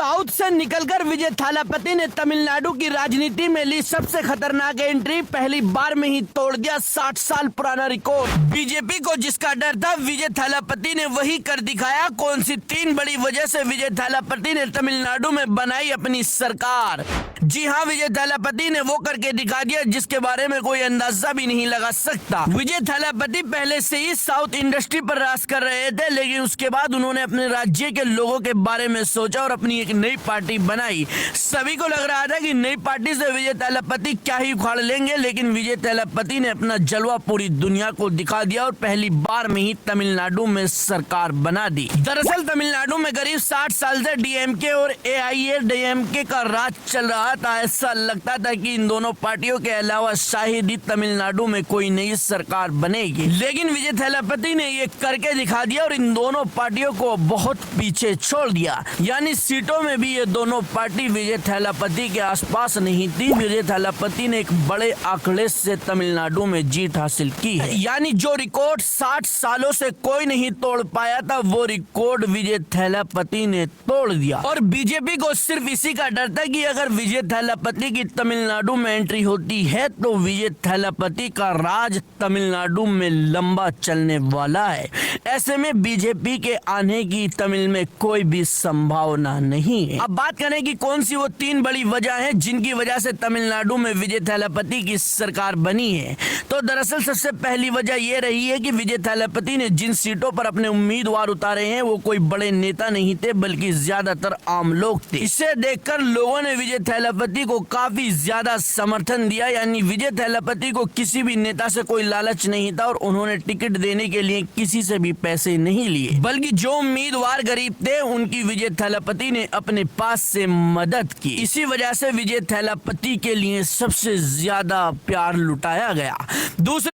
South से निकलकर विजय थालापति ने तमिलनाडु की राजनीति में ली सबसे खतरनाक एंट्री। पहली बार में ही तोड़ दिया 60 साल पुराना रिकॉर्ड। बीजेपी को जिसका डर था विजय थालापति ने वही कर दिखाया। कौन सी 3 बड़ी वजह से विजय थालापति ने तमिलनाडु में बनाई अपनी सरकार। जी हाँ, विजय थालापति ने वो करके दिखा दिया जिसके बारे में कोई अंदाजा भी नहीं लगा सकता। विजय थालापति पहले से ही साउथ इंडस्ट्री पर राज कर रहे थे, लेकिन उसके बाद उन्होंने अपने राज्य के लोगों के बारे में सोचा और अपनी एक नई पार्टी बनाई। सभी को लग रहा था कि नई पार्टी से विजय थालापति क्या ही उखाड़ लेंगे, लेकिन विजय थालापति ने अपना जलवा पूरी दुनिया को दिखा दिया और पहली बार में ही तमिलनाडु में सरकार बना दी। दरअसल तमिलनाडु में करीब 60 साल से डीएमके और एआईएडीएमके का राज चल रहा था। ऐसा लगता था कि इन दोनों पार्टियों के अलावा शायद ही तमिलनाडु में कोई नई सरकार बनेगी, लेकिन विजय थालापति ने ये करके दिखा दिया और इन दोनों पार्टियों को बहुत पीछे छोड़ दिया। यानी सीटों में भी ये दोनों पार्टी विजय थालापति के आसपास नहीं थी। विजय थालापति ने एक बड़े आंकड़े से तमिलनाडु में जीत हासिल की है। यानी जो रिकॉर्ड 60 सालों से कोई नहीं तोड़ पाया था, वो रिकॉर्ड विजय थालापति ने तोड़ दिया। और बीजेपी को सिर्फ इसी का डर था कि अगर विजय थालापति की तमिलनाडु में एंट्री होती है तो विजय थालापति का राज तमिलनाडु में लंबा चलने वाला है। ऐसे में बीजेपी के आने की तमिल में कोई भी संभावना नहीं है। अब बात करें कि कौन सी वो 3 बड़ी वजह है जिनकी वजह से तमिलनाडु में विजय थालापति की सरकार बनी है, तो दरअसल सबसे पहली वजह ये रही है कि विजय थालापति ने जिन सीटों पर अपने उम्मीदवार उतारे हैं वो कोई बड़े नेता नहीं थे, बल्कि ज्यादातर आम लोग थे। इसे देखकर लोगों ने विजय थालापति को काफी ज्यादा समर्थन दिया। यानी विजय थालापति को किसी भी नेता से कोई लालच नहीं था और उन्होंने टिकट देने के लिए किसी से भी पैसे नहीं लिए, बल्कि जो उम्मीदवार गरीब थे उनकी विजय थालापति ने अपने पास से मदद की। इसी वजह से विजय थालापति के लिए सबसे ज्यादा प्यार लुटाया गया। दूसरी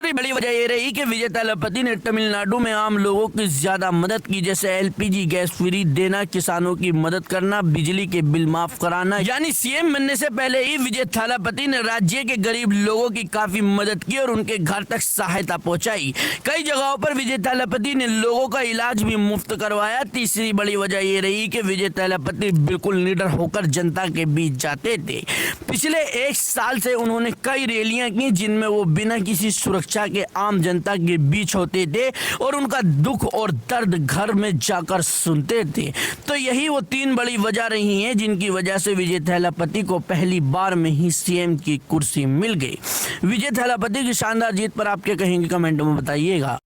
बड़ी वजह ये रही कि विजय थालापति ने तमिलनाडु में आम लोगों की ज्यादा मदद की, जैसे एलपीजी गैस फ्री देना, किसानों की मदद करना, बिजली के बिल माफ कराना। यानी सीएम बनने से पहले ही विजय थालापति ने राज्य के गरीब लोगों की काफी मदद की और उनके घर तक सहायता पहुंचाई। कई जगहों पर विजय थालापति ने लोगों का इलाज भी मुफ्त करवाया। तीसरी बड़ी वजह ये रही कि विजय थालापति बिल्कुल निडर होकर जनता के बीच जाते थे। पिछले 1 साल से उन्होंने कई रैलियां की जिनमें वो बिना किसी सुरक्षा के आम जनता के बीच होते थे और उनका दुख और दर्द घर में जाकर सुनते थे। तो यही वो 3 बड़ी वजह रही हैं जिनकी वजह से विजय थालापति को पहली बार में ही सीएम की कुर्सी मिल गई। विजय थालापति की शानदार जीत पर आप क्या कहेंगे, कमेंट में बताइएगा।